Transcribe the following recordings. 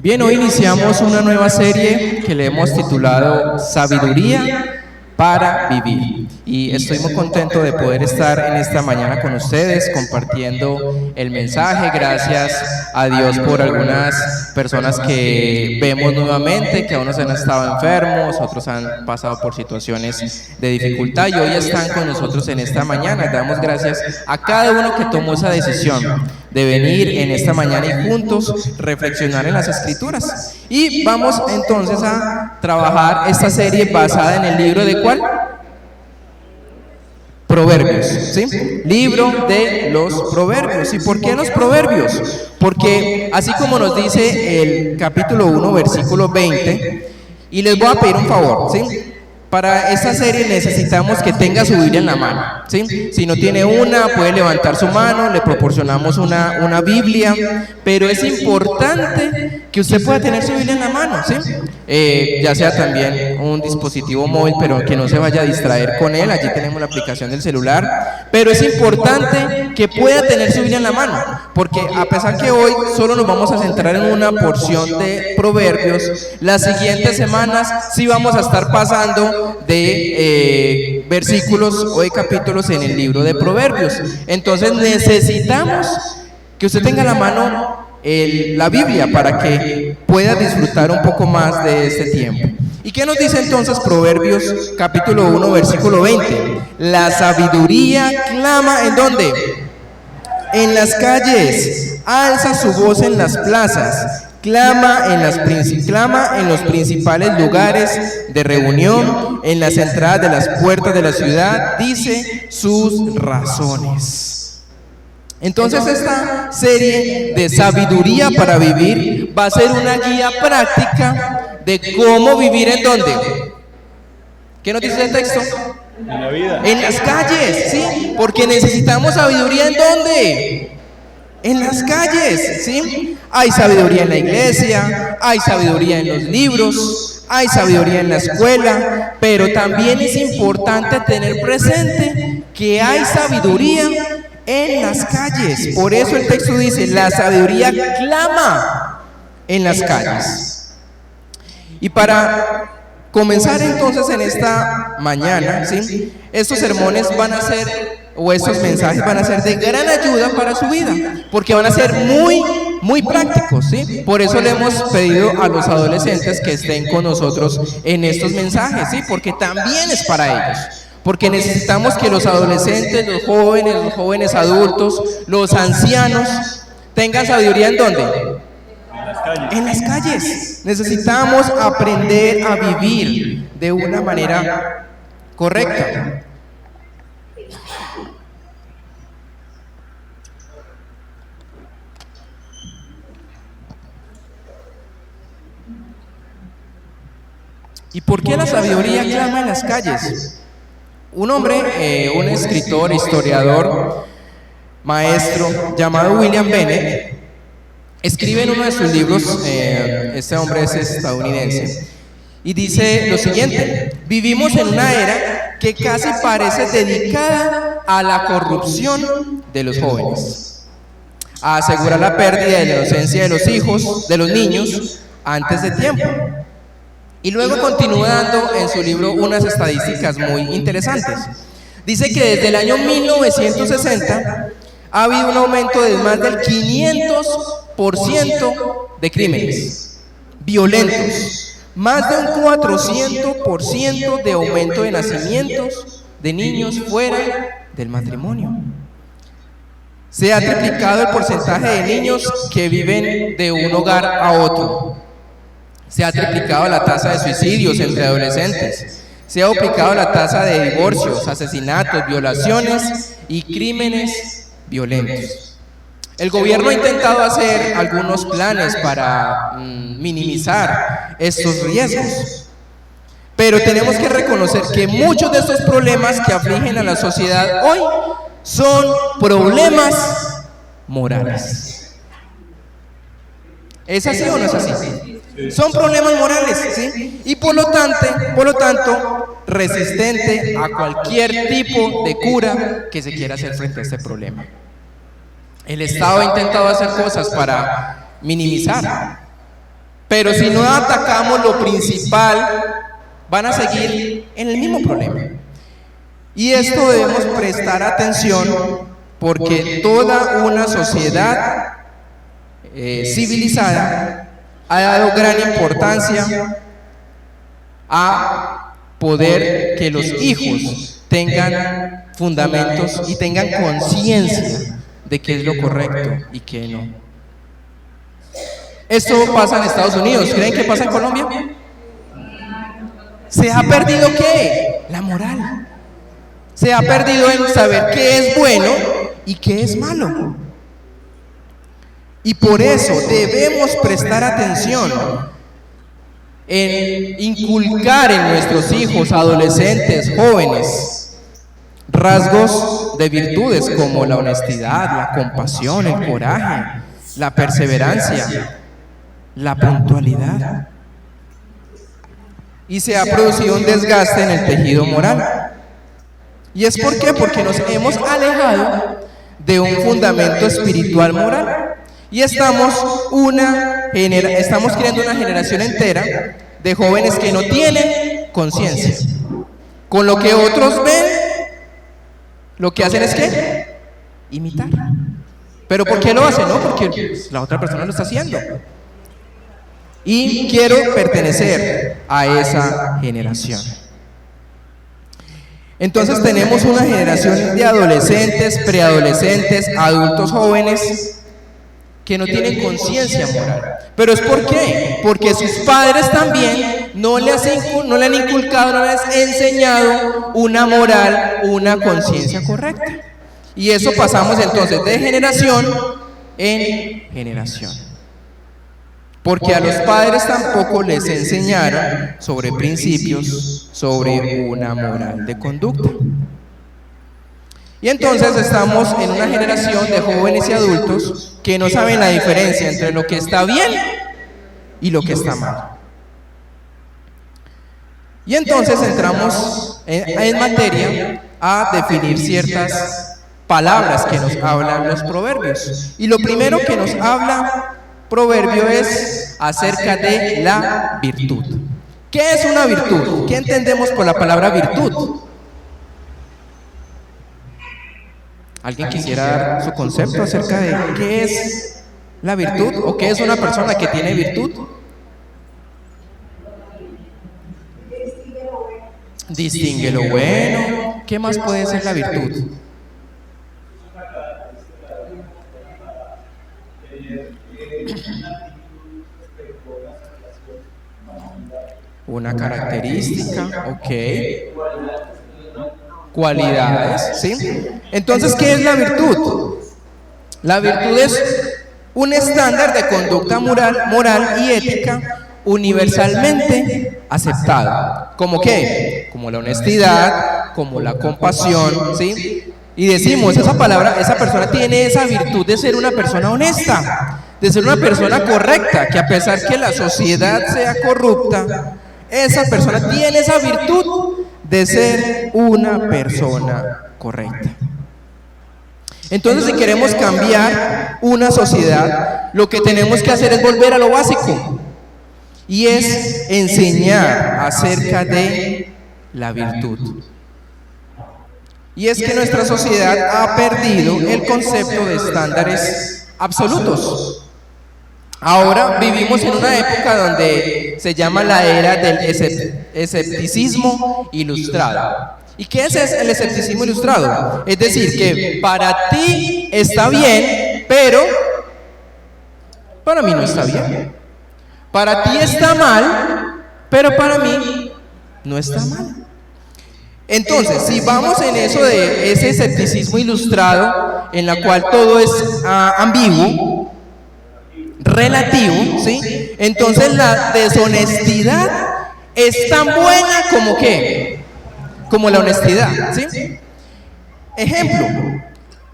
Bien, hoy iniciamos una nueva serie que le hemos titulado Sabiduría para Vivir. Y estoy muy contento de poder estar en esta mañana con ustedes compartiendo el mensaje. Gracias a Dios por algunas personas que vemos nuevamente, que unos han estado enfermos, otros han pasado por situaciones de dificultad y hoy están con nosotros en esta mañana. Damos gracias a cada uno que tomó esa decisión de venir en esta mañana y juntos reflexionar en las Escrituras. Y vamos entonces a trabajar esta serie basada en el libro de ¿cuál? Proverbios, ¿sí? Libro de los Proverbios. ¿Y por qué los Proverbios? Porque así como nos dice el capítulo 1, versículo 20, y les voy a pedir un favor, ¿sí? Para esta serie necesitamos que tenga su Biblia en la mano, ¿sí? Si no tiene una, puede levantar su mano, le proporcionamos una Biblia, pero es importante que usted pueda tener su Biblia en la mano, ¿sí? Ya sea también un dispositivo móvil, pero que no se vaya a distraer con él. Allí tenemos la aplicación del celular, pero es importante que pueda tener su Biblia en la mano, porque a pesar que hoy solo nos vamos a centrar en una porción de Proverbios, las siguientes semanas sí vamos a estar pasando de versículos o de capítulos en el libro de Proverbios. Entonces necesitamos que usted tenga a la mano la Biblia para que pueda disfrutar un poco más de este tiempo. ¿Y qué nos dice entonces Proverbios capítulo 1 versículo 20? La sabiduría clama ¿en dónde? En las calles, alza su voz en las plazas, clama en los principales lugares de reunión, en las entradas de las puertas de la ciudad, dice sus razones. Entonces esta serie de sabiduría para vivir va a ser una guía práctica de cómo vivir en dónde. ¿Qué nos dice el texto? En la vida. En las calles, ¿sí? Porque necesitamos sabiduría ¿en dónde? En las calles, ¿sí? Hay sabiduría en la iglesia, hay sabiduría en los libros, hay sabiduría en la escuela, pero también es importante tener presente que hay sabiduría en las calles. Por eso el texto dice, la sabiduría clama en las calles. Y para comenzar entonces en esta mañana, ¿sí? Estos sermones van a ser, o estos mensajes van a ser de gran ayuda para su vida, porque van a ser muy prácticos, ¿sí? Por eso le hemos pedido a los adolescentes que estén con nosotros en estos mensajes, ¿sí? Porque también es para ellos. Porque necesitamos que los adolescentes, los jóvenes adultos, los ancianos, tengan sabiduría ¿en dónde? En las calles. Necesitamos aprender a vivir de una manera correcta. ¿Y por qué la sabiduría clama en las calles? Un hombre, un escritor, historiador, maestro, llamado William Bennett, escribe en uno de sus libros, este hombre es estadounidense, y dice lo siguiente: vivimos en una era que casi parece dedicada a la corrupción de los jóvenes, a asegurar la pérdida de la inocencia de los hijos, de los niños, antes de tiempo. Y luego continúa dando en su libro unas estadísticas muy interesantes. Dice que desde el año 1960 ha habido un aumento de más del 500% de crímenes violentos, más de un 400% de aumento de nacimientos de niños fuera del matrimonio. Se ha triplicado el porcentaje de niños que viven de un hogar a otro. Se ha triplicado la tasa de suicidios entre adolescentes. Se ha duplicado la tasa de divorcios, asesinatos, violaciones y crímenes violentos. El gobierno ha intentado hacer algunos planes para minimizar estos riesgos, pero tenemos que reconocer que muchos de estos problemas que afligen a la sociedad hoy son problemas morales. ¿Es así o no es así? Son problemas morales, ¿sí? Y por lo tanto, resistente a cualquier tipo de cura que se quiera hacer frente a este problema. El Estado ha intentado hacer cosas para minimizar Pero si no atacamos lo principal, van a seguir en el mismo problema. Y esto debemos prestar atención porque toda una sociedad civilizada ha dado gran importancia a poder que los hijos tengan fundamentos y tengan conciencia de qué es lo correcto y qué no. Esto pasa en Estados Unidos. ¿Creen que pasa en Colombia? ¿Se ha perdido qué? La moral. Se ha perdido en saber qué es bueno y qué es malo. Y por eso debemos prestar atención en inculcar en nuestros hijos, adolescentes, jóvenes, rasgos de virtudes como la honestidad, la compasión, el coraje, la perseverancia, la puntualidad. Y se ha producido un desgaste en el tejido moral. ¿Y es por qué? Porque nos hemos alejado de un fundamento espiritual moral. Y estamos creando una generación entera de jóvenes que no tienen conciencia. Con lo que otros ven, lo que hacen es ¿qué? Imitar. ¿Pero por qué lo hacen? No, porque la otra persona lo está haciendo. Y quiero pertenecer a esa generación. Entonces tenemos una generación de adolescentes, preadolescentes, adultos jóvenes que no tienen conciencia moral. ¿Pero es por qué? Porque sus padres también no le han inculcado, no les han enseñado una moral, una conciencia correcta. Y eso pasamos entonces de generación en generación. Porque a los padres tampoco les enseñaron sobre principios, sobre una moral de conducta. Y entonces estamos en una generación de jóvenes y adultos que no saben la diferencia entre lo que está bien y lo que está mal. Y entonces entramos en materia a definir ciertas palabras que nos hablan los proverbios. Y lo primero que nos habla proverbio es acerca de la virtud. ¿Qué es una virtud? ¿Qué entendemos por la palabra virtud? ¿Alguien quisiera dar su concepto acerca de qué es la virtud o qué es una persona que tiene virtud? Distingue lo bueno. ¿Qué más puede ser la virtud? Una característica, ok. Cualidades, ¿sí? Entonces, ¿qué es la virtud? La virtud es un estándar de conducta moral y ética universalmente aceptado. ¿Cómo qué? Como la honestidad, como la compasión, ¿sí? Y decimos, esa persona tiene esa virtud de ser una persona honesta, de ser una persona correcta, que a pesar que la sociedad sea corrupta, esa persona tiene esa virtud de ser una persona correcta. Entonces, si queremos cambiar una sociedad, lo que tenemos que hacer es volver a lo básico, y es enseñar acerca de la virtud. Y es que nuestra sociedad ha perdido el concepto de estándares absolutos. Ahora vivimos en una época donde se llama la era del escepticismo ilustrado. ¿Y qué es el escepticismo ilustrado? Es decir, que para ti está bien, pero para mí no está bien. Para ti está mal, pero para mí no está mal. Entonces, si vamos en eso de ese escepticismo ilustrado, en la cual todo es ambiguo, relativo, ¿sí? Entonces la deshonestidad es tan buena como ¿qué? Como la honestidad, ¿sí? Ejemplo,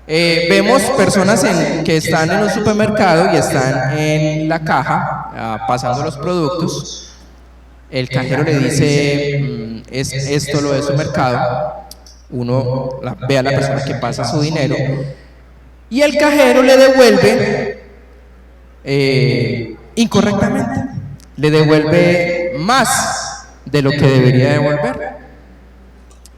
vemos personas que están en un supermercado y están en la caja pasando los productos. El cajero le dice, esto lo de su mercado. Uno ve a la persona que pasa su dinero y el cajero le devuelve incorrectamente. le devuelve más de lo que debería devolver.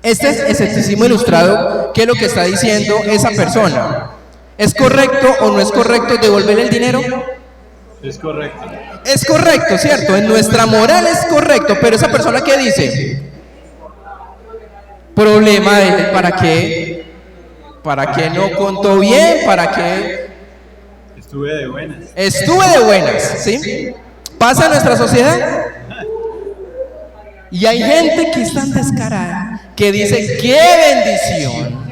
Este es escepticismo ilustrado. ¿Qué es lo que está diciendo esa persona? ¿Es correcto o no es correcto devolverle el dinero? Es correcto. Es correcto, ¿cierto? En nuestra moral es correcto, pero esa persona, ¿qué dice? Problema de él, ¿para qué? ¿Para qué no contó bien? ¿Para qué? Estuve de buenas. Estuve de buenas, ¿sí? ¿Pasa en nuestra sociedad? Y hay gente que es tan descarada que dice, ¡qué bendición!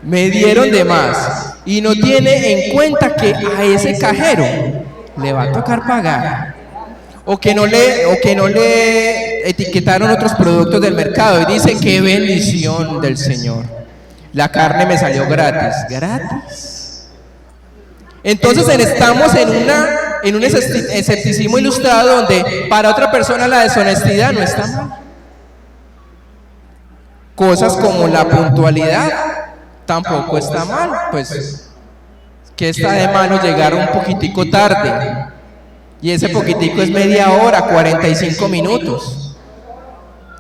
Me dieron de más. Y no tiene en cuenta que a ese cajero le va a tocar pagar. O que no le etiquetaron otros productos del mercado y dice, ¡qué bendición del Señor! La carne me salió gratis. ¿Gratis? Entonces estamos en un escepticismo ilustrado donde para otra persona la deshonestidad no está mal. Cosas como la puntualidad tampoco está mal, pues que está de malo llegar un poquitico tarde, y ese poquitico es media hora, 45 minutos.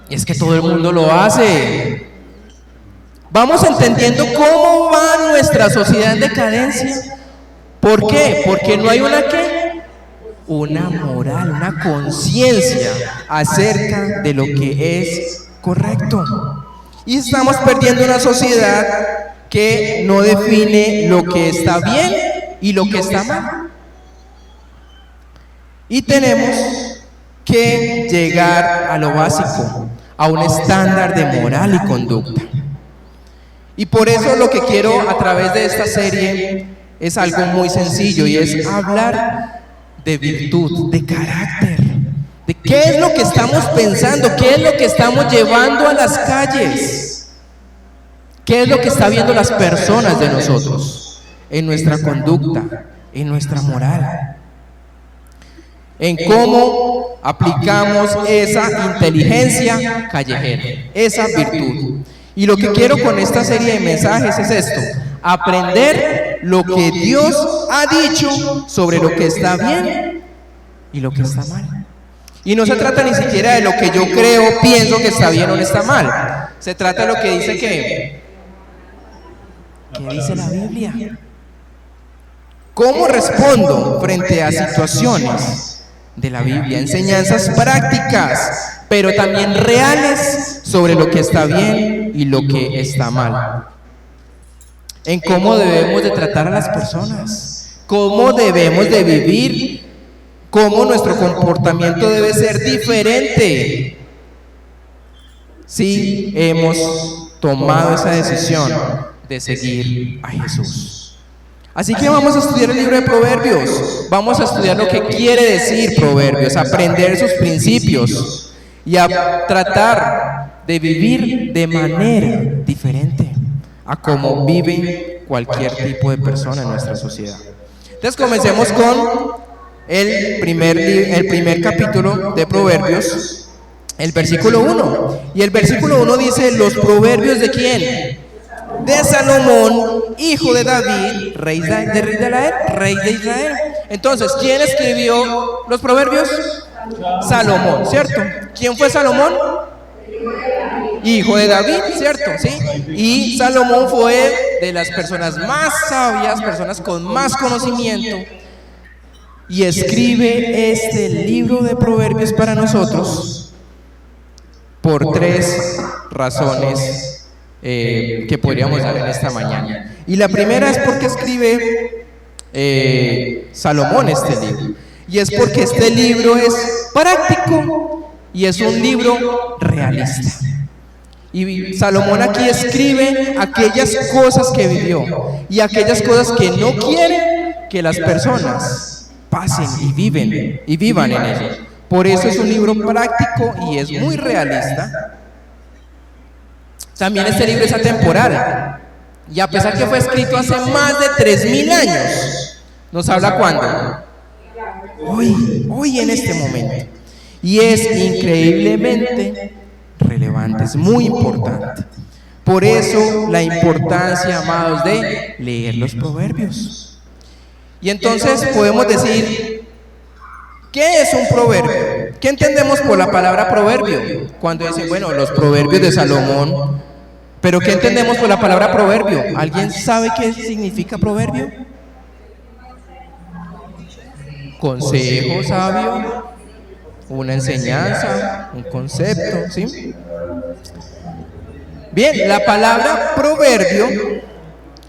Y es que todo el mundo lo hace. Vamos entendiendo cómo va nuestra sociedad en decadencia. ¿Por qué? Porque no hay una moral, una conciencia acerca de lo que es correcto. Y estamos perdiendo una sociedad que no define lo que está bien y lo que está mal. Y tenemos que llegar a lo básico, a un estándar de moral y conducta. Y por eso lo que quiero a través de esta serie es algo muy sencillo, y es hablar de virtud, de carácter, de qué es lo que estamos pensando, qué es lo que estamos llevando a las calles, qué es lo que está viendo las personas de nosotros, en nuestra conducta, en nuestra moral, en cómo aplicamos esa inteligencia callejera, esa virtud. Y lo que quiero con esta serie de mensajes es esto: aprender lo que Dios ha dicho sobre lo que está bien y lo que está mal. Y no se trata ni siquiera de lo que yo creo, pienso que está bien o no está mal. Se trata de lo que dice ¿qué dice la Biblia? ¿Cómo respondo frente a situaciones de la Biblia? Enseñanzas prácticas, pero también reales sobre lo que está bien y lo que está mal. En cómo debemos de tratar a las personas, cómo debemos de vivir, cómo nuestro comportamiento debe ser diferente si hemos tomado esa decisión de seguir a Jesús. Así que vamos a estudiar el libro de Proverbios, vamos a estudiar lo que quiere decir Proverbios, aprender sus principios y a tratar de vivir de manera diferente a como vive cualquier tipo de persona en nuestra sociedad. Entonces comencemos con el primer capítulo de Proverbios, el versículo 1. Y el versículo 1 dice: los proverbios ¿de quién? De Salomón, hijo de David, rey de Israel. Entonces, ¿quién escribió los proverbios? Salomón, ¿cierto? ¿Quién fue Salomón? Hijo de David, ¿cierto? ¿Sí? Y Salomón fue de las personas más sabias, personas con más conocimiento, y escribe este libro de Proverbios para nosotros por tres razones que podríamos dar en esta mañana. Y la primera es porque escribe Salomón este libro, y es porque este libro es práctico y es un libro realista. Y Salomón aquí escribe aquellas cosas que vivió y aquellas cosas que no quiere que las personas pasen y vivan en ello. Por eso es un libro práctico y es muy realista. También este libro es atemporal, y a pesar que fue escrito hace más de 3000 años, nos habla ¿cuándo? Hoy en este momento. Y es increíblemente relevante, es muy importante. Por eso la importancia, amados, de leer los proverbios. Y entonces podemos decir, ¿Qué es un proverbio? ¿Qué entendemos por la palabra proverbio? Cuando dicen, bueno, los proverbios de Salomón. Pero ¿qué entendemos por la palabra proverbio? ¿Alguien sabe qué significa proverbio? Consejo sabio, una enseñanza, un concepto, ¿sí? Bien, la palabra proverbio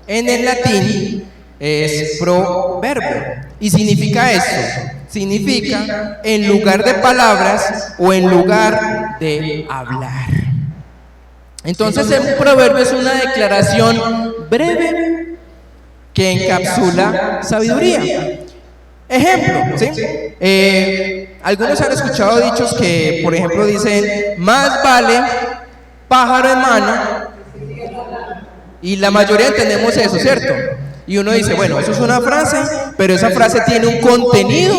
en el latín es proverbio. ¿Y significa esto? Significa en lugar de palabras o en lugar de hablar. Entonces un proverbio es una declaración breve que encapsula sabiduría. Ejemplo, ¿sí? Algunos han escuchado dichos que, por ejemplo, dicen, más vale pájaro en mano, y la mayoría entendemos eso, ¿cierto? Y uno dice, bueno, eso es una frase, pero esa frase tiene un contenido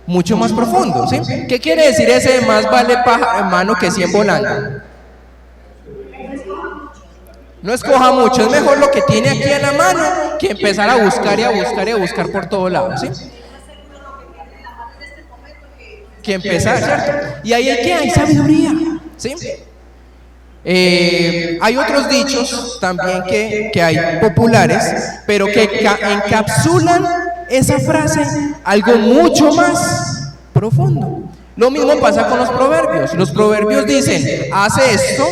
mucho más profundo, ¿sí? ¿Qué quiere decir ese más vale pájaro en mano que 100 volando? No escoja mucho, es mejor lo que tiene aquí en la mano que empezar a buscar y a buscar y a buscar por todos lados, ¿sí? Que empezar, ¿cierto? Y ahí hay sabiduría, ¿sí? Hay otros dichos también que hay populares, pero que encapsulan esa frase algo mucho más profundo. Lo mismo pasa con los proverbios. Los proverbios dicen, hace esto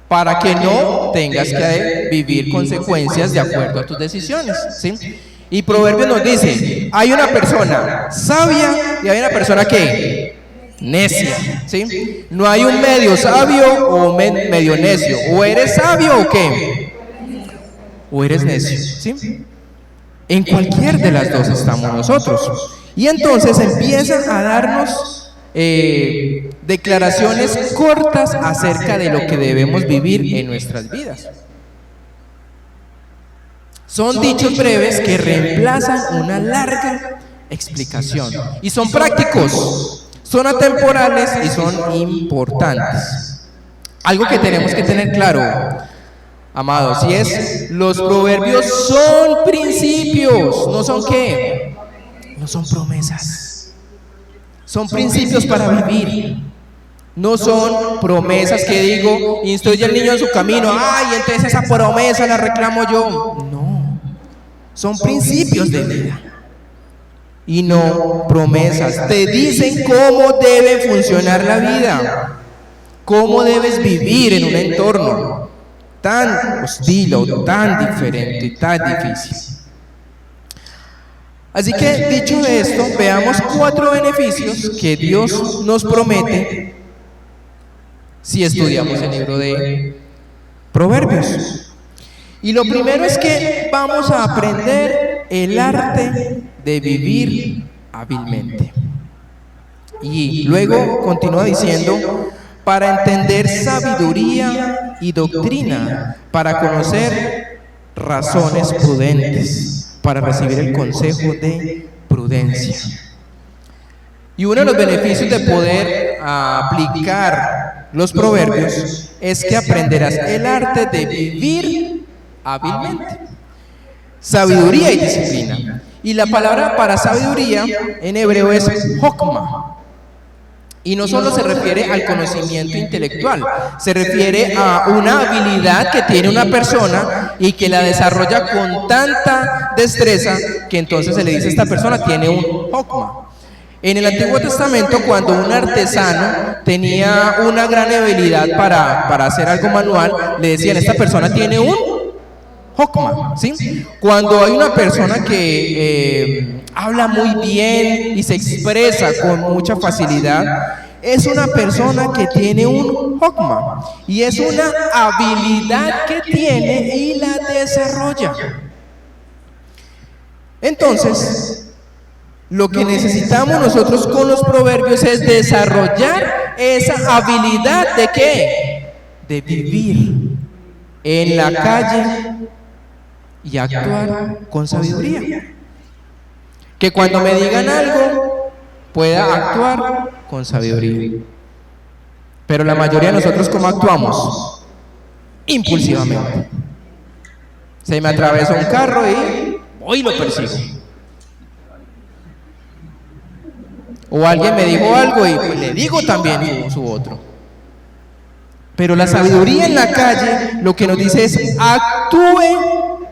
para que no tengas que vivir consecuencias de acuerdo a tus decisiones, ¿sí? Y Proverbios nos dice, hay una persona sabia y hay una persona que necia, ¿sí? No hay un medio sabio o medio necio. O eres sabio o qué, o eres necio, ¿sí? En cualquier de las dos estamos nosotros. Y entonces empiezan a darnos declaraciones cortas acerca de lo que debemos vivir en nuestras vidas. Son dichos breves que reemplazan una larga explicación. Y son prácticos, son atemporales y son importantes. Algo que tenemos que tener claro, amados, y es, los proverbios son principios, no son ¿qué? No son promesas. Son principios para vivir. No son promesas que digo, instruye al niño en su camino, ay, entonces esa promesa la reclamo yo. No. Son principios de vida y no promesas. Te dicen cómo debe funcionar la vida, cómo debes vivir en un entorno tan hostil o tan diferente y tan difícil. Así que, dicho esto, veamos 4 beneficios que Dios nos promete si estudiamos el libro de Proverbios. Y lo primero es que vamos a aprender el arte de vivir hábilmente. Y luego continúa diciendo, para entender sabiduría y doctrina, para conocer razones prudentes, para recibir el consejo de prudencia. Y uno de los beneficios de poder aplicar los proverbios es que aprenderás el arte de vivir hábilmente. Sabiduría y disciplina. Y la palabra para sabiduría en hebreo es hokma. Y no solo se refiere al conocimiento intelectual, se refiere a una habilidad que tiene una persona y que la desarrolla con tanta destreza que entonces se le dice a esta persona tiene un hokma. En el Antiguo Testamento, cuando un artesano tenía una gran habilidad para hacer algo manual, le decían, esta persona tiene un hokma, ¿sí? Cuando hay una persona que habla muy bien y se expresa con mucha facilidad, es una persona que tiene un hokma y es una habilidad que tiene y la desarrolla. Entonces, lo que necesitamos nosotros con los proverbios es desarrollar esa habilidad ¿de qué? De vivir en la calle y actuar con sabiduría. Que cuando me digan algo pueda actuar con sabiduría. Pero la mayoría de nosotros, ¿cómo actuamos? Impulsivamente. Se me atravesó un carro y voy y lo persigo. O alguien me dijo algo y pues, le digo también su otro. Pero la sabiduría en la calle lo que nos dice es: actúe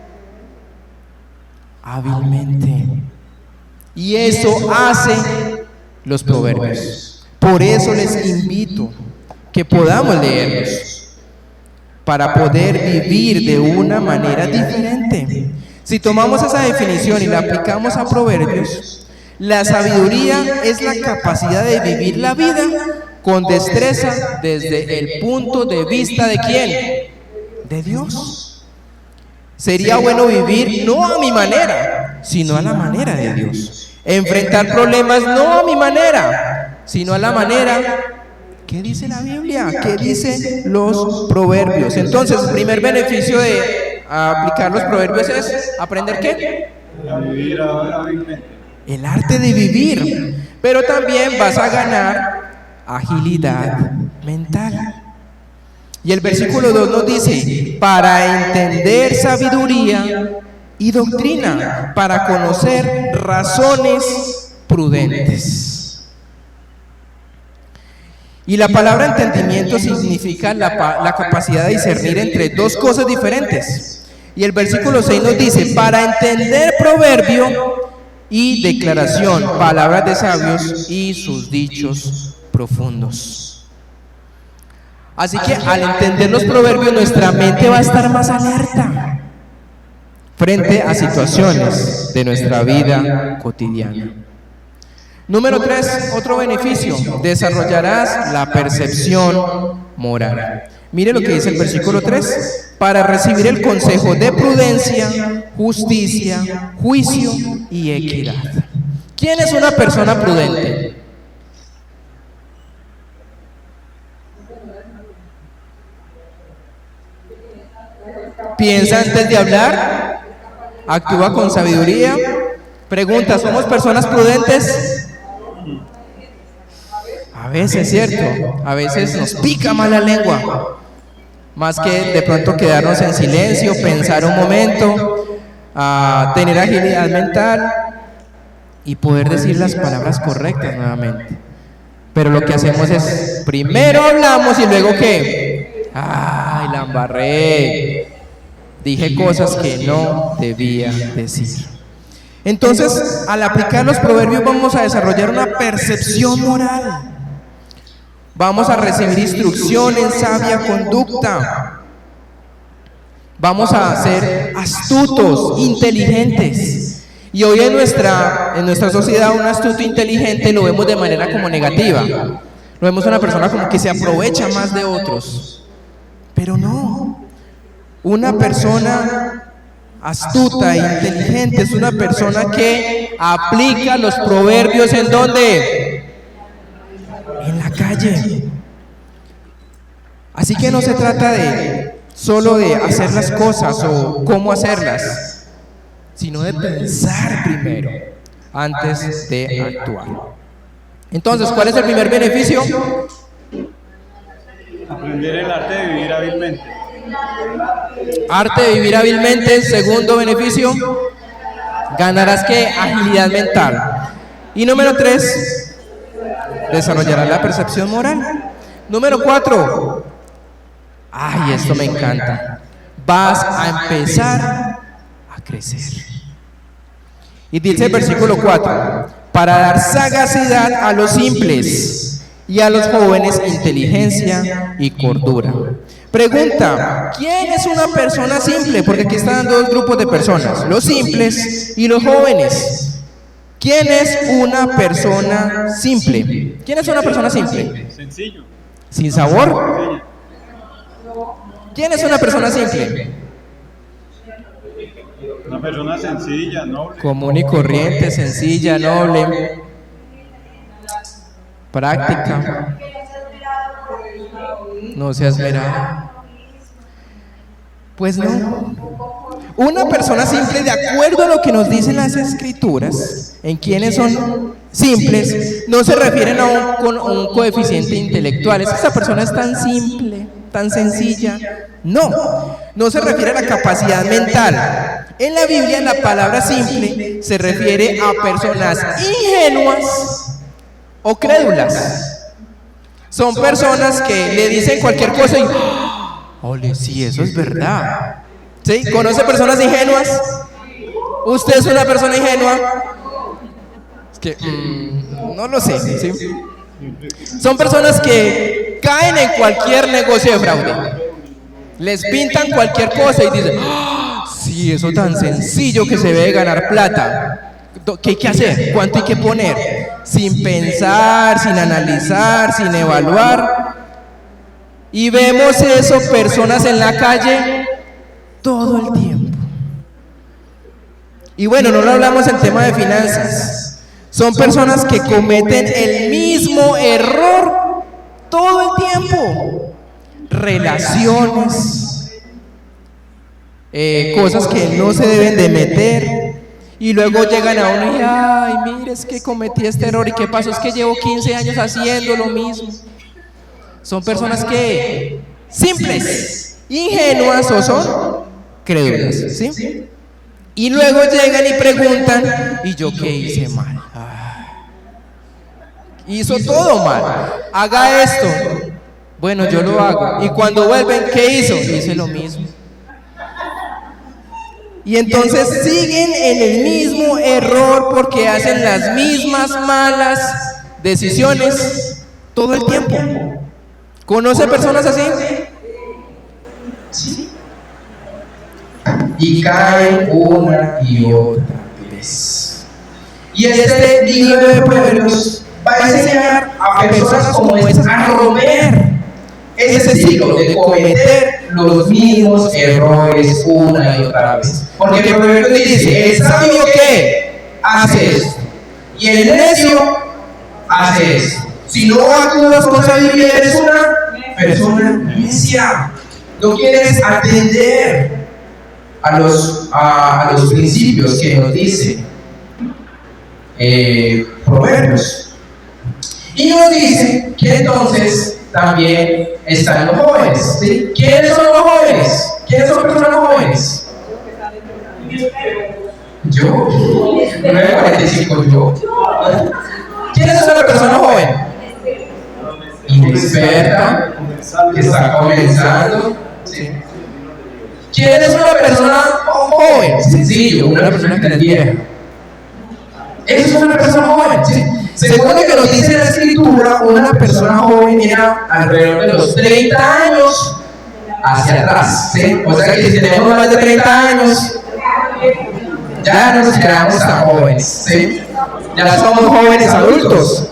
hábilmente. Y eso hace los proverbios. Por eso les invito que podamos leerlos, para poder vivir de una manera diferente. Si tomamos esa definición y la aplicamos a proverbios, la sabiduría es la capacidad de vivir la vida con destreza desde el punto de vista de ¿quién? De Dios. Sería bueno vivir no a mi manera, sino a la manera de Dios. Enfrentar problemas no a mi manera, sino a la manera. ¿Qué dice la Biblia? ¿Qué dicen los proverbios? Entonces, el primer beneficio de aplicar los proverbios es ¿aprender qué? A vivir hábilmente. El arte de vivir. Pero también vas a ganar agilidad mental. Y el versículo 2 nos dice: para entender sabiduría y doctrina, para conocer razones prudentes. Y la palabra entendimiento significa la capacidad de discernir entre dos cosas diferentes. Y el versículo 6 nos dice: para entender proverbio y declaración, palabras de sabios y sus dichos profundos. Así que al entender los proverbios, nuestra mente va a estar más alerta frente a situaciones de nuestra vida cotidiana. Número 3, otro beneficio: desarrollarás la percepción moral. Mire lo que dice el versículo 3: para recibir el consejo de prudencia, justicia, juicio y equidad. ¿Quién es una persona prudente? Piensa antes de hablar, actúa con sabiduría. Pregunta: ¿somos personas prudentes? A veces, ¿cierto? A veces nos pica mal la lengua. Más que de pronto quedarnos en silencio, pensar un momento, tener agilidad mental y poder decir las palabras correctas nuevamente. Pero lo que hacemos es, primero hablamos y luego ¿qué? ¡Ay, la embarré! Dije cosas que no debía decir. Entonces, al aplicar los proverbios vamos a desarrollar una percepción moral. Vamos a recibir instrucción en sabia conducta. Vamos a ser astutos, inteligentes. Y hoy en nuestra sociedad un astuto inteligente lo vemos de manera como negativa. Lo vemos una persona como que se aprovecha más de otros. Pero no. Una persona astuta e inteligente es una persona que aplica los proverbios ¿en dónde? En la calle. Así que no se trata de solo de hacer las cosas o cómo hacerlas, sino de pensar primero antes de actuar. Entonces, ¿cuál es el primer beneficio? Aprender el arte de vivir hábilmente. Arte de vivir hábilmente. Segundo beneficio, ganarás ¿qué? Agilidad mental. Y número 3, desarrollarás la percepción moral. Número 4, ay, esto me encanta, vas a empezar a crecer. Y dice el versículo 4: para dar sagacidad a los simples y a los jóvenes inteligencia y cordura. Pregunta: ¿quién es una persona simple? Porque aquí están dos grupos de personas, los simples y los jóvenes. ¿Quién es una persona simple? ¿Quién es una persona simple? Sencillo. ¿Sin sabor? ¿Quién es una persona simple? Una persona sencilla, noble. Común y corriente, sencilla, noble, práctica, no se esmerada. Pues no. Una persona simple, de acuerdo a lo que nos dicen las escrituras, en quienes son simples, no se refieren a un coeficiente intelectual. Esa persona es tan simple, tan sencilla. No se refiere a la capacidad mental. En la Biblia la palabra simple se refiere a personas ingenuas o crédulas. Son personas que le dicen cualquier cosa y, ole, sí, eso es verdad. ¿Sí? ¿Conoce personas ingenuas? ¿Usted es una persona ingenua? Es que, no lo sé, ¿sí? Son personas que caen en cualquier negocio de fraude. Les pintan cualquier cosa y dicen, sí, eso tan sencillo que se ve de ganar plata. ¿Qué hay que hacer? ¿Cuánto hay que poner? Sin pensar, sin analizar, sin evaluar. Y vemos eso, personas en la calle todo el tiempo. Y bueno, no lo hablamos en tema de finanzas. Son personas que cometen el mismo error todo el tiempo. Relaciones, cosas que no se deben de meter. Y luego llegan a uno y, ay, mire, es que cometí este error. ¿Y qué pasó? Es que llevo 15 años haciendo lo mismo. Son personas que, simples, ingenuas o son crédulas, ¿sí? Y luego llegan y preguntan, ¿y yo qué hice mal? Hizo todo mal. Haga esto. Bueno, yo lo hago. Y cuando vuelven, ¿qué hizo? Hice lo mismo. Y entonces siguen en el mismo error porque hacen las mismas malas decisiones todo el tiempo. ¿Conoce personas así? Sí. Y caen una y otra vez. Y este libro de Proverbios va a enseñar a personas como esas a romper ese ciclo de cometer los mismos errores una y otra vez. Porque el Proverbio dice, el sabio ¿qué? Hace esto, y el necio hace esto. Si no actúas con sabiduría, eres una persona necia. No quieres atender a los principios que nos dice Proverbios. Y nos dice que entonces también están los jóvenes, ¿sí? ¿Quiénes son los jóvenes? ¿Quiénes son personas jóvenes? Yo, 9:45 yo. ¿Quiénes son las personas jóvenes? Inexperta, que está comenzando, ¿sí? ¿Quién es una persona joven? Sencillo, una persona que es vieja. Eso es una persona joven, ¿sí? Según lo que nos dice la escritura, una persona joven era alrededor de los 30 años hacia atrás, ¿sí? O sea que si tenemos más de 30 años, ya no nos quedamos tan jóvenes, ¿sí? Ya somos jóvenes adultos.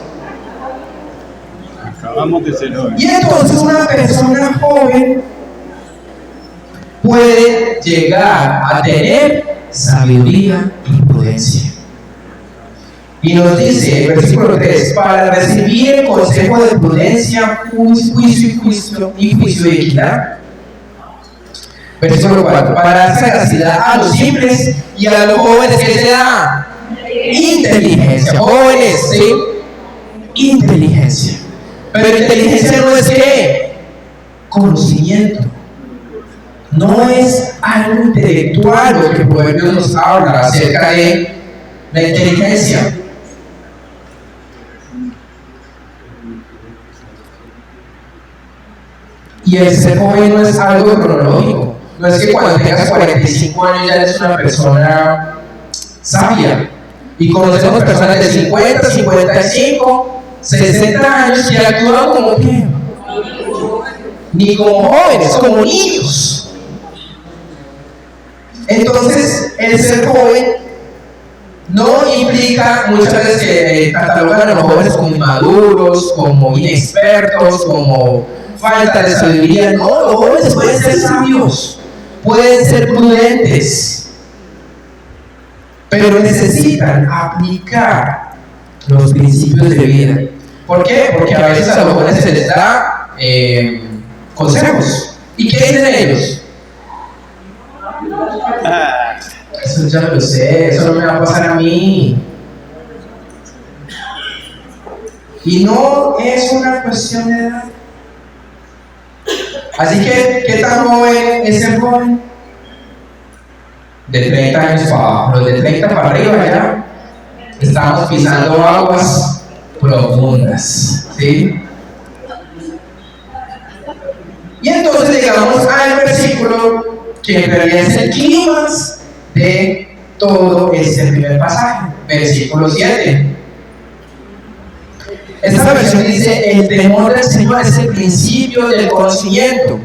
Acabamos de ser jóvenes. Y entonces una persona joven puede llegar a tener sabiduría y prudencia. Y nos dice el versículo 3, para recibir el consejo de prudencia, juicio y equidad. Versículo 4, para dar sagacidad a los simples y a los jóvenes que se da inteligencia. Jóvenes, ¿sí? Inteligencia. Pero inteligencia no es ¿qué? Conocimiento. No es algo intelectual lo que Proverbios nos habla acerca de la inteligencia. Y el ser joven no es algo cronológico. No es que cuando tengas 45 años ya eres una persona sabia. Y conocemos personas de 50, 55, 60 años que actúan como que ni como jóvenes, como niños. Entonces, el ser joven no implica muchas veces que catalogan a los jóvenes como inmaduros, como inexpertos, como falta de sabiduría. No, los jóvenes pueden ser sabios, pueden ser prudentes, pero necesitan aplicar los principios de vida. ¿Por qué? Porque a veces a los jóvenes se les da consejos. ¿Y qué dicen ellos? Eso ya lo sé, eso no me va a pasar a mí. Y no es una cuestión de edad. Así que, ¿qué tan joven es ser joven? De 30 años para abajo. Los de 30 para arriba ya estamos pisando aguas profundas, ¿sí? Y entonces llegamos al versículo que en realidad es el clímax de todo este primer pasaje, versículo 7. Esta versión dice: el temor del Señor es el principio del conocimiento.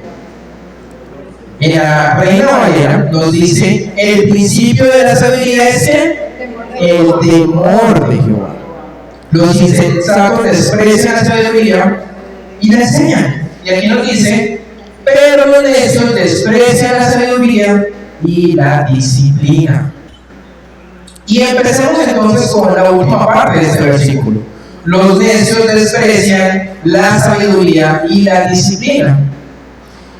En la Reina Valera nos dice: el principio de la sabiduría es el temor de Jehová. Los insensatos desprecian la sabiduría y la enseñan. Y aquí nos dice: pero los necios desprecian la sabiduría y la disciplina. Y empecemos entonces con la última parte de este versículo. Los necios desprecian la sabiduría y la disciplina.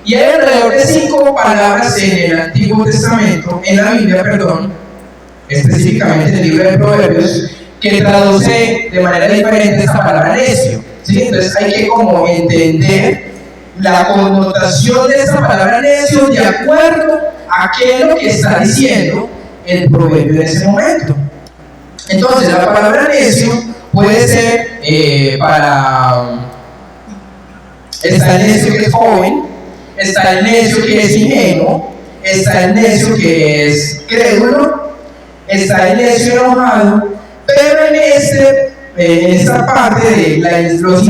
Y hay alrededor de 5 palabras en el Antiguo Testamento, en la Biblia, específicamente en el libro de Proverbios, que traduce de manera diferente esta palabra necio, ¿sí? Entonces hay que como entender la connotación de esta palabra necio de acuerdo a qué es lo que está diciendo el proverbio en ese momento. Entonces la palabra necio puede ser está el necio que es joven, está el necio que es ingenuo, está el necio que es crédulo, está el necio enojado, pero en esta parte de los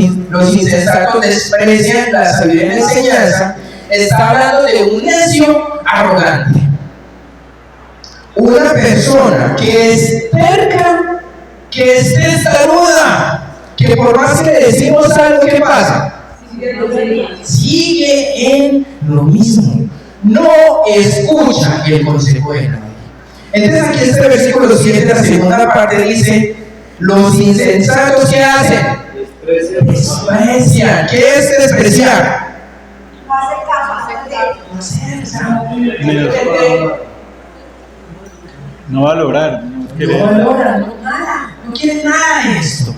insensatos desprecian la sabiduría y la enseñanza, está hablando de un necio arrogante, una persona que es terca, que es testaruda, que por más que le decimos algo, ¿qué pasa? Sigue en lo mismo, no escucha el consejo de nadie. Entonces aquí este versículo 7, la segunda parte dice: los insensatos, ¿qué hacen? Desprecian. ¿Qué es despreciar? No valorar, no valoran nada, no quieren nada de esto.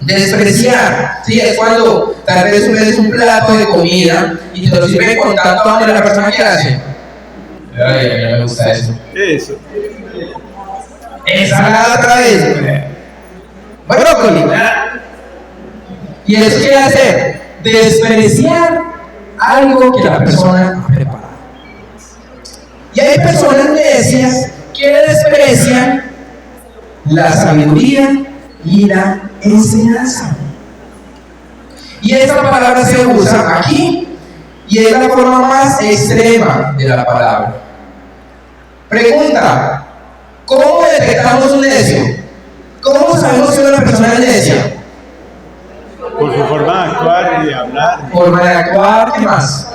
Despreciar, sí, es cuando tal vez tú le des un plato de comida y te lo sirven con tanto hambre a la persona que hace. Ay, a mí no me gusta eso. ¿qué es eso? Ensalada otra vez. Brócoli. ¿Y eso qué hacer? Despreciar algo que la persona ha preparado. Y hay personas necias que desprecian la sabiduría y la enseñanza. Y esta palabra se usa aquí y es la forma más extrema de la palabra. Pregunta: ¿cómo detectamos un necio? ¿Cómo sabemos si una persona es necia? Por su forma de actuar y de hablar. Forma de actuar, ¿qué más?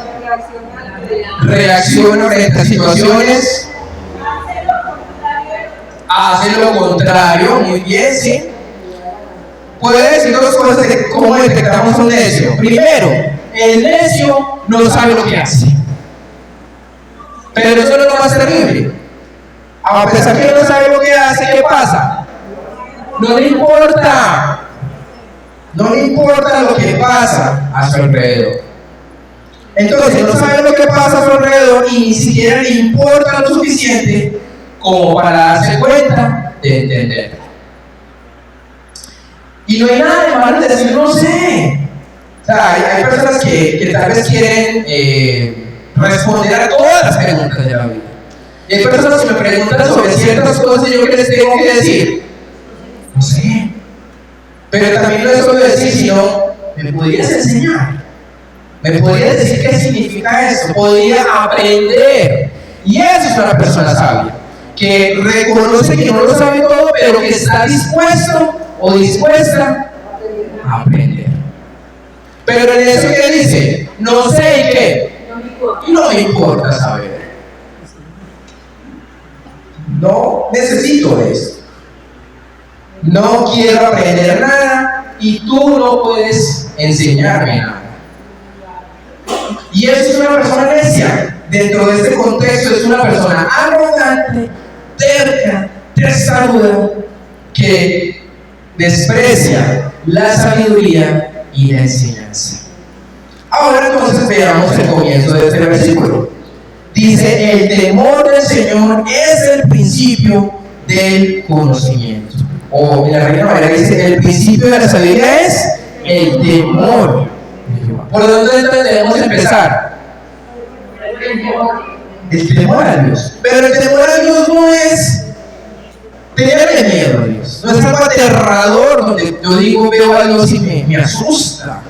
Reacciona frente a situaciones. Hace lo contrario, muy bien, ¿sí? Puede decir dos cosas de cómo detectamos un necio. Primero, el necio no sabe lo que hace. Pero eso no es lo más terrible. A pesar que no sabe lo que hace, ¿qué pasa? No le importa. No le importa lo que pasa a su alrededor. Entonces, no sabe lo que pasa a su alrededor y ni siquiera le importa lo suficiente como para darse cuenta de entenderlo. Y no hay nada de malo de decir no sé. O sea, hay personas que tal vez quieren responder a todas las preguntas de la vida. Y hay personas que me preguntan sobre ciertas cosas y yo que les tengo que decir, no sé. Pero también no es solo decir, sino, ¿me podrías enseñar? ¿Me podrías decir qué significa eso? Podría aprender. Y eso es una persona sabia, que reconoce que no lo sabe todo, pero que está dispuesto o dispuesta a aprender. Pero en eso que dice, no sé y qué, y no me importa saber. No necesito esto. No quiero aprender nada y tú no puedes enseñarme nada. Y eso es una persona necia. Dentro de este contexto es una persona arrogante, terca, testaruda, que desprecia la sabiduría y la enseñanza. Ahora entonces veamos el comienzo de este versículo. Dice: el temor del Señor es el principio del conocimiento. o en la Reina Valera dice, el principio de la sabiduría es el temor de Jehová. ¿Por dónde entonces debemos empezar? El temor a Dios. Pero el temor a Dios no es tenerle miedo a Dios. No es algo aterrador donde yo digo, veo a Dios y me asusta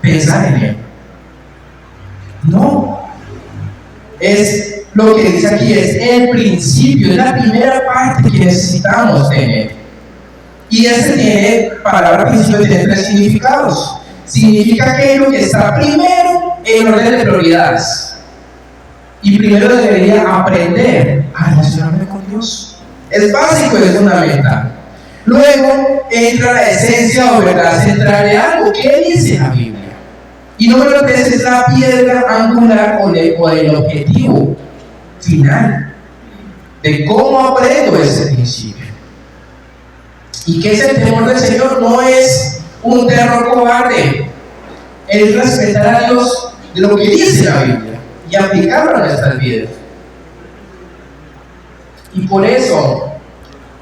pensar en Él. No. Es lo que dice aquí, es el principio, es la primera parte que necesitamos tener. Y ese tiene, palabra principio, tiene 3 significados. Significa que es lo que está primero en orden de prioridades. Y primero debería aprender a relacionarme con Dios. Es básico y es fundamental. Luego entra la esencia o verdad central de algo. ¿Qué dice la Biblia? Y número 3 es la piedra angular o el objetivo final de cómo aprendo ese principio. ¿Y qué es el temor del Señor? No es un terror cobarde, es respetar a Dios de lo que dice la Biblia y aplicarlo a nuestras vidas. Y por eso,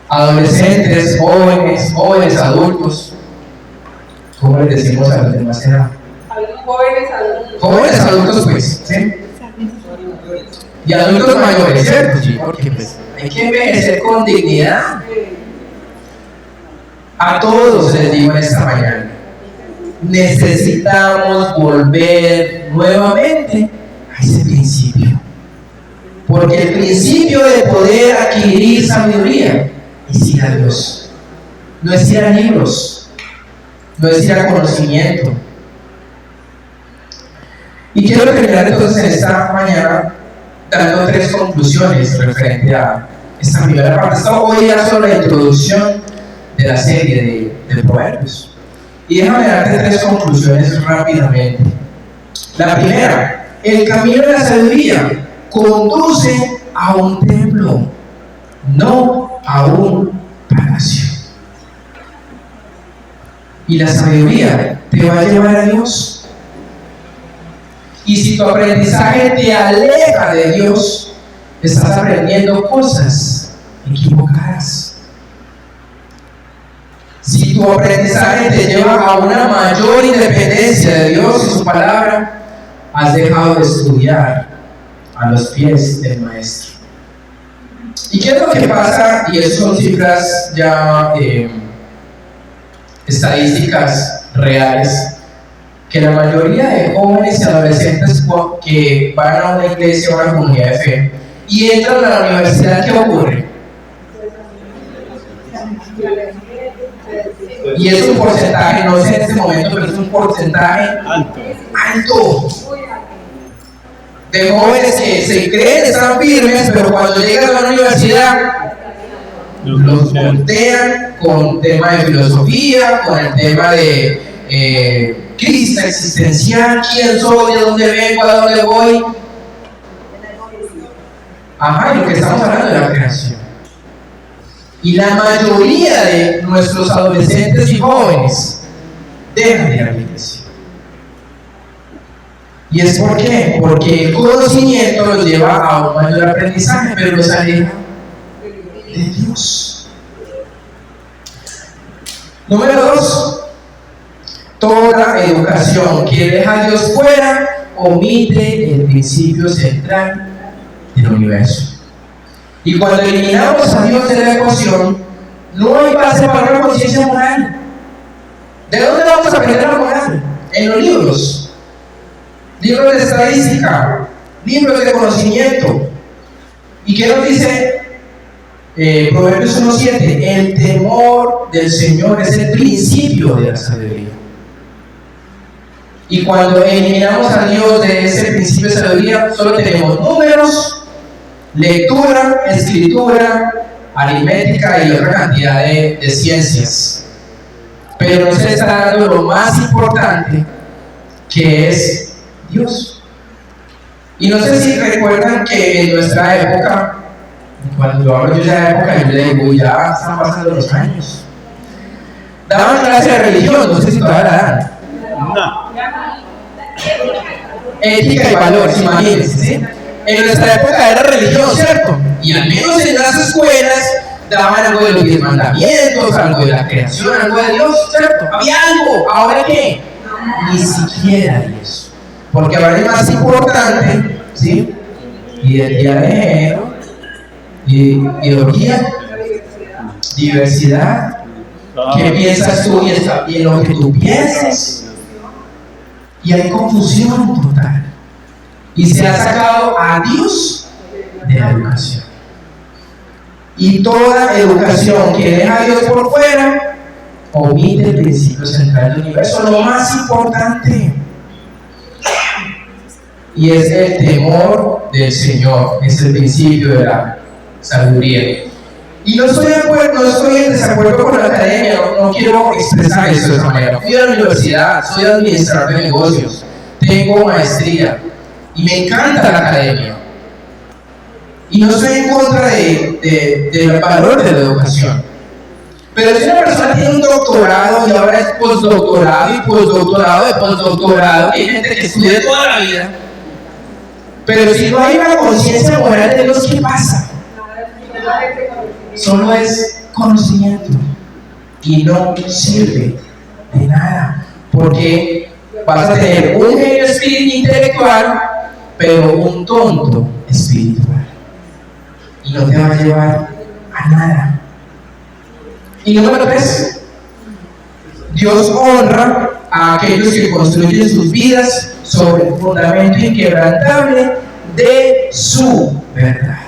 adolescentes, jóvenes, adultos, ¿cómo les decimos a los demás edad? Jóvenes adultos, pues, ¿sí? Y adultos mayores, ¿cierto? Sí, porque pues, hay que envejecer con dignidad. A todos les digo en esta mañana, necesitamos volver nuevamente a ese principio. Porque el principio de poder adquirir sabiduría es ir a Dios. No es ir a libros, no es ir a conocimiento. Y quiero terminar entonces en esta mañana dando 3 conclusiones referente a esta primera parte. Esta hoy ya solo la introducción de la serie de Proverbios. Y déjame darte 3 conclusiones rápidamente. La primera, el camino de la sabiduría conduce a un templo, no a un palacio. Y la sabiduría te va a llevar a Dios. Y si tu aprendizaje te aleja de Dios, estás aprendiendo cosas equivocadas. Si tu aprendizaje te lleva a una mayor independencia de Dios y su palabra, has dejado de estudiar a los pies del Maestro. ¿Y qué es lo que pasa? Y eso son cifras ya estadísticas reales. Que la mayoría de jóvenes y adolescentes que van a una iglesia o a una comunidad de fe y entran a la universidad, ¿qué ocurre? Y es un porcentaje, no sé en este momento, pero es un porcentaje alto de jóvenes que se creen, están firmes, pero cuando llegan a la universidad los voltean con tema de filosofía, con el tema de crisis existencial, quién soy, de dónde vengo, a dónde voy. Ajá, y lo que estamos hablando de la creación. Y la mayoría de nuestros adolescentes y jóvenes dejan de ir a la iglesia. ¿Y es por qué? Porque el conocimiento los lleva a un mayor aprendizaje, pero los aleja de Dios. Número 2. Toda educación que deja a Dios fuera omite el principio central del universo. Y cuando eliminamos a Dios de la ecuación, no hay base para una conciencia moral. ¿De dónde vamos a aprender la moral? En los libros. Libros de estadística, libros de conocimiento. ¿Y qué nos dice Proverbios 1:7? El temor del Señor es el principio de la sabiduría. Y cuando eliminamos a Dios de ese principio de sabiduría, solo tenemos números, lectura, escritura, aritmética y otra cantidad de ciencias. Pero no se está dando lo más importante, que es Dios. Y no sé si recuerdan que en nuestra época, cuando yo hablo de esa época, yo le digo, ya están pasando los años. Daban clase de religión, no sé si todavía la dan. No. Ética y valores, imagínense, ¿sí? En nuestra época era religión, ¿cierto? Y al menos en las escuelas daban algo de los 10 mandamientos, algo de la creación, algo de Dios, ¿cierto? Había algo. ¿Ahora qué? Ni siquiera eso. Porque ahora es más importante, ¿sí? Identidad de género, ideología, diversidad. ¿Qué piensas tú y está bien lo que tú piensas? Y hay confusión total. Y se ha sacado a Dios de la educación. Y toda educación que deja a Dios por fuera omite el principio central del universo, lo más importante. Y es el temor del Señor, es el principio de la sabiduría. Y no estoy de acuerdo, no estoy en desacuerdo con la academia, no quiero expresar eso de esa manera. Fui a la universidad, soy administrador de negocios, tengo maestría y me encanta la academia. Y no estoy en contra del valor de la educación. Pero si una persona tiene un doctorado y ahora es postdoctorado y postdoctorado de postdoctorado, hay gente que estudia toda la vida, pero si no hay una conciencia moral de Dios, ¿qué pasa? Solo es conocimiento y no sirve de nada, porque vas a tener un genio intelectual, pero un tonto espiritual, y no te va a llevar a nada. Y número 3, Dios honra a aquellos que construyen sus vidas sobre el fundamento inquebrantable de su verdad.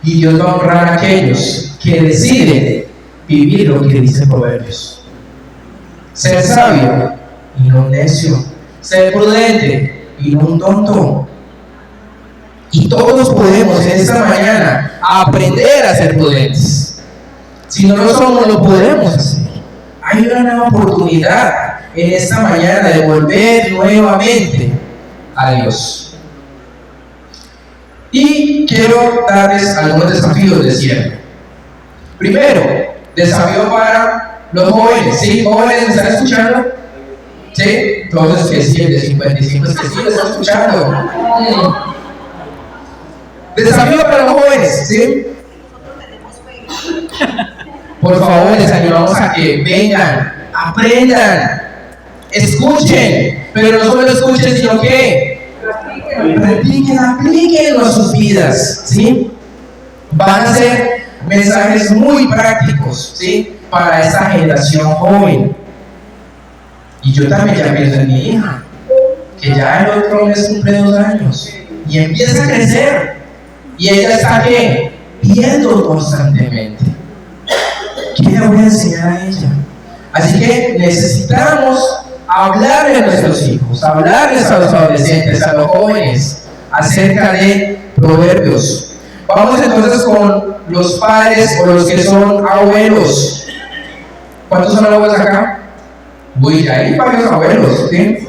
Y Dios va a honrar a aquellos que deciden vivir lo que dice Proverbios. Ser sabio y no un necio. Ser prudente y no un tonto. Y todos podemos en esta mañana aprender a ser prudentes. Si no lo somos, lo podemos hacer. Hay una nueva oportunidad en esta mañana de volver nuevamente a Dios. Y quiero darles algunos desafíos de cierre. Primero, desafío para los jóvenes. ¿Sí? ¿Jóvenes me están escuchando? ¿Sí? Todos los que sí, de 55 es que sí, me están escuchando. Desafío para los jóvenes. ¿Sí? Por favor, les animamos a que vengan, aprendan, escuchen, pero no solo escuchen, sino que aplíquenlo a sus vidas, ¿sí? Van a ser mensajes muy prácticos, ¿sí? Para esta generación joven. Y yo también ya pienso en mi hija, que ya el otro mes cumple 2 años y empieza a crecer. Y ella está ¿qué? Viendo constantemente. ¿Qué le voy a enseñar a ella? Así que necesitamos hablarle a nuestros hijos, hablarles a los adolescentes, a los jóvenes, acerca de Proverbios. Vamos entonces con los padres o los que son abuelos. ¿Cuántos son abuelos acá? Uy, hay varios abuelos, ¿sí?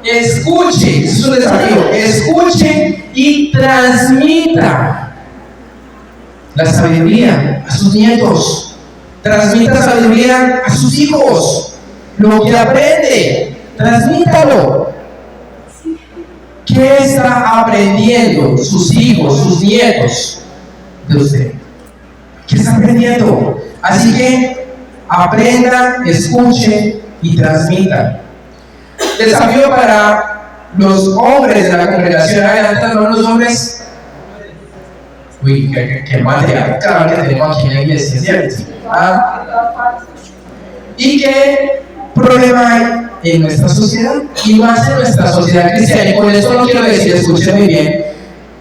Escuche, eso es un desafío, escuche y transmita la sabiduría a sus nietos. Transmita sabiduría a sus hijos. Lo que aprende, transmítalo. ¿Qué está aprendiendo sus hijos, sus nietos de usted? ¿Qué está aprendiendo? Así que aprenda, escuche y transmita. Desafío para los hombres de la congregación. Adelante, los hombres. Uy, qué material claro que tenemos aquí en la iglesia, ¿cierto? ¿Y qué problema hay en nuestra sociedad? Y más en nuestra sociedad cristiana. Y con eso no quiero decir, escúcheme bien,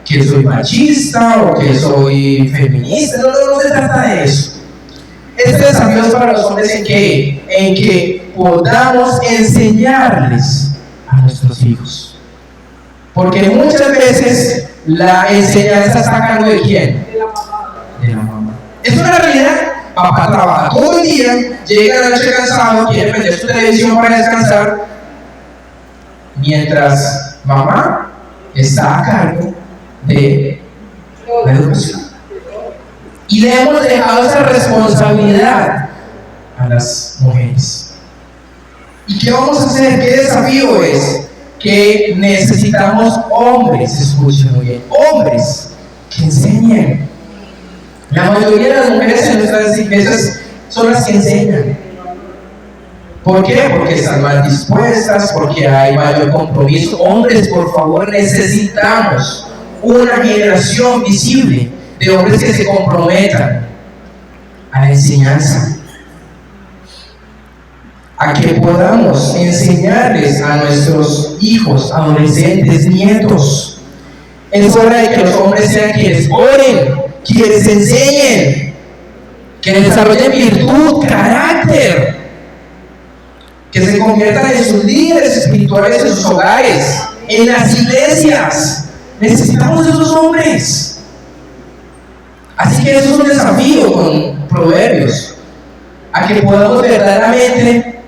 que soy machista o que soy feminista. No se trata de eso. Este desafío es para los hombres en que podamos enseñarles a nuestros hijos. Porque muchas veces la enseñanza está a cargo de ¿quién? De la mamá. Es una realidad. Papá trabaja todo el día, llega a la noche cansado, quiere prender su televisión para descansar, mientras mamá está a cargo de la educación. Y le hemos dejado esa responsabilidad a las mujeres. ¿Y qué vamos a hacer? ¿Qué desafío es? Que necesitamos hombres, escuchen muy bien, hombres que enseñen. La mayoría de las mujeres en nuestras iglesias son las que enseñan. ¿Por qué? Porque están más dispuestas, porque hay mayor compromiso. Hombres, por favor, necesitamos una generación visible de hombres que se comprometan a la enseñanza, a que podamos enseñarles a nuestros hijos, adolescentes, nietos. Es hora de que los hombres sean quienes oren, quienes enseñen, que desarrollen virtud, carácter, que se conviertan en sus líderes espirituales en sus hogares, en las iglesias. Necesitamos esos hombres. Así que eso es un desafío con Proverbios, a que podamos verdaderamente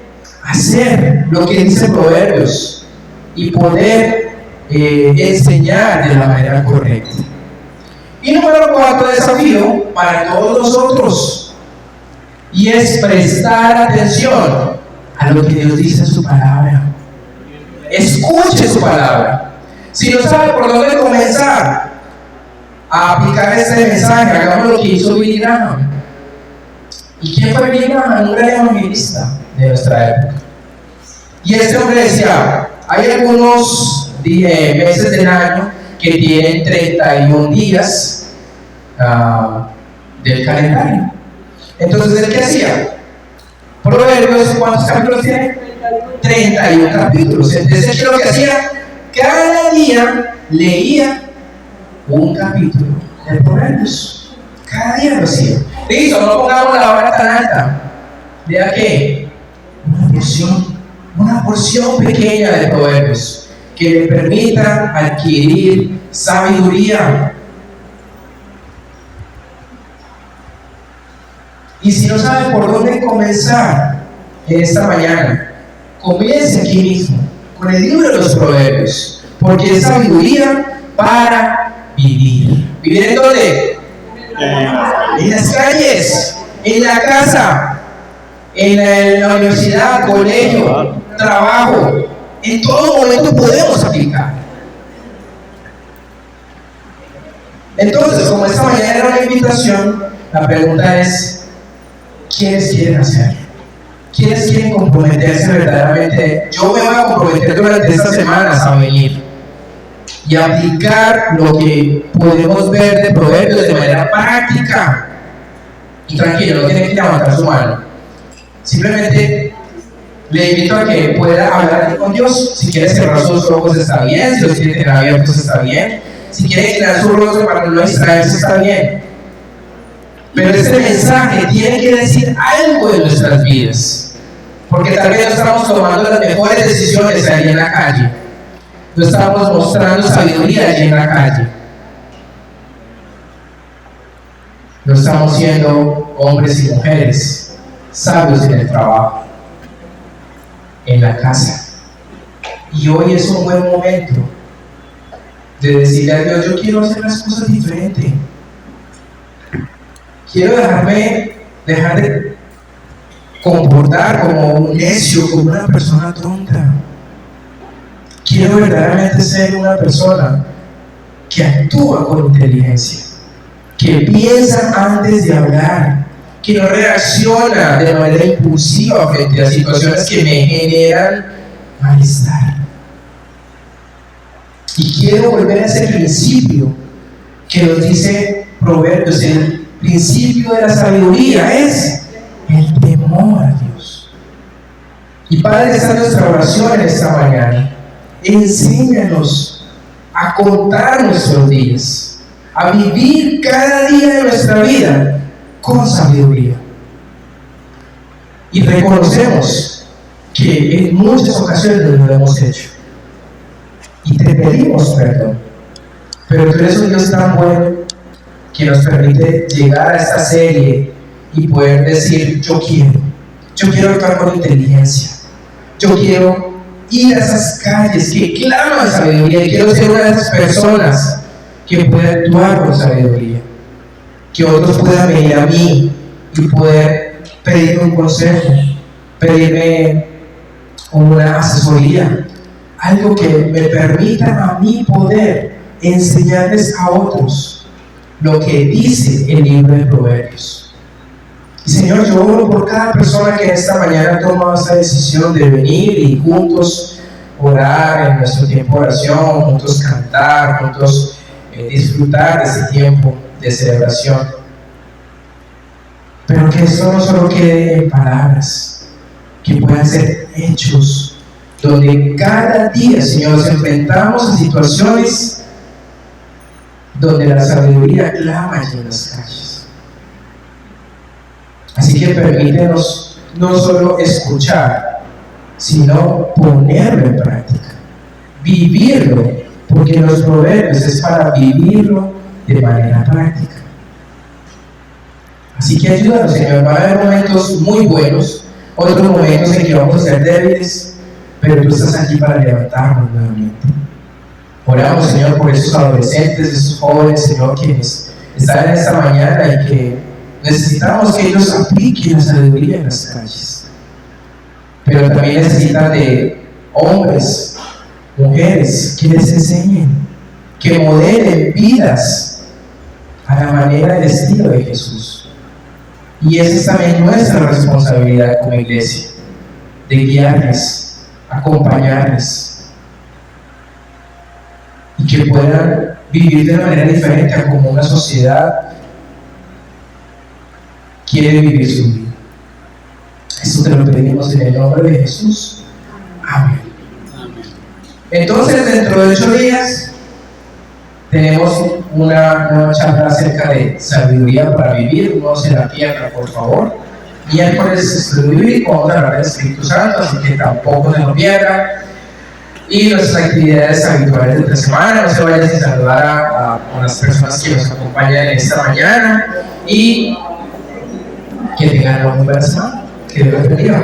hacer lo que dice Proverbios y poder enseñar de la manera correcta. Y número 4, desafío para todos nosotros, y es prestar atención a lo que Dios dice en su palabra. Escuche su palabra. Si no sabe por dónde comenzar a aplicar este mensaje, hagamos lo que hizo Billy Graham. ¿Y quién fue Billy Graham? Un gran evangelista de nuestra época. Y este hombre decía, hay algunos meses del año que tienen 31 días del calendario. Entonces, ¿él qué hacía? Proverbios, ¿cuántos capítulos tiene? 31 capítulos. Entonces, ¿qué es lo que hacía? Cada día leía un capítulo de Proverbios. Cada día lo hacía. Listo, no pongamos la vara tan alta. Lea que una porción pequeña de Proverbios que le permita adquirir sabiduría. Y si no sabe por dónde comenzar en esta mañana, comience aquí mismo con el libro de los Proverbios, porque es sabiduría para vivir. ¿Vivir en dónde? En las calles, en la casa, en la universidad, colegio, trabajo. En todo momento podemos aplicar. Entonces, como esta mañana era una invitación, la pregunta es: ¿quiénes quieren hacer? ¿Quiénes quieren comprometerse verdaderamente? Yo me voy a comprometer durante estas semanas a venir y aplicar lo que podemos ver de Proverbios de manera práctica. Y tranquilo, no tiene que levantar su mano. Simplemente le invito a que pueda hablar con Dios. Si quiere cerrar sus ojos está bien, si los quiere tener abiertos está bien, si quiere inclinar su rostro para no distraerse está bien. Pero este mensaje tiene que decir algo de nuestras vidas, porque tal vez no estamos tomando las mejores decisiones ahí en la calle, no estamos mostrando sabiduría allí en la calle, no estamos siendo hombres y mujeres sabios en el trabajo, en la casa. Y hoy es un buen momento de decirle a Dios: yo quiero hacer las cosas diferentes. Quiero dejar de comportar como un necio, como una persona tonta. Quiero verdaderamente ser una persona que actúa con inteligencia, que piensa antes de hablar, que no reacciona de manera impulsiva frente a situaciones que me generan malestar. Y quiero volver a ese principio que nos dice Proverbios: el principio de la sabiduría es el temor a Dios. Y Padre, esta es nuestra oración en esta mañana. Enséñanos a contar nuestros días, a vivir cada día de nuestra vida con sabiduría. Y reconocemos que en muchas ocasiones lo hemos hecho. Y te pedimos perdón. Pero tú eres un Dios tan bueno que nos permite llegar a esta serie y poder decir: yo quiero actuar con inteligencia, yo quiero ir a esas calles que claman sabiduría, y quiero ser una de esas personas que pueda actuar con sabiduría, que otros puedan venir a mí y poder pedirme un consejo, pedirme una asesoría, algo que me permita a mí poder enseñarles a otros lo que dice el libro de Proverbios. Y Señor, yo oro por cada persona que esta mañana ha tomado esta decisión de venir y juntos orar en nuestro tiempo de oración, juntos cantar, juntos disfrutar de este tiempo de celebración. Pero que esto no solo quede en palabras, que puedan ser hechos, donde cada día, Señor, nos enfrentamos a situaciones donde la sabiduría clama allí en las calles. Así que permítenos no solo escuchar, sino ponerlo en práctica, vivirlo, porque los proverbios es para vivirlo de manera práctica. Así que ayúdanos, Señor. Va a haber momentos muy buenos, otros momentos en que vamos a ser débiles, pero tú estás aquí para levantarnos nuevamente. Oramos, Señor, por esos adolescentes, esos jóvenes, Señor, quienes están en esta mañana y que necesitamos que ellos apliquen la sabiduría en las calles. Pero también necesitan de hombres, mujeres que les enseñen, que modelen vidas a la manera del estilo de Jesús. Y esa es también nuestra responsabilidad como iglesia, de guiarles, acompañarles, y que puedan vivir de manera diferente a como una sociedad quiere vivir su vida. Esto te lo pedimos en el nombre de Jesús. Amén. Entonces, dentro de 8 días tenemos una charla acerca de sabiduría para vivir. No se la pierda, por favor. Miércoles escribir, vamos a hablar del Espíritu Santo, así que tampoco se lo pierdan. Y nuestras actividades habituales de esta semana, no se vayan sin saludar a las personas que nos acompañan en esta mañana y que tengan una muy buena semana. Que Dios los bendiga.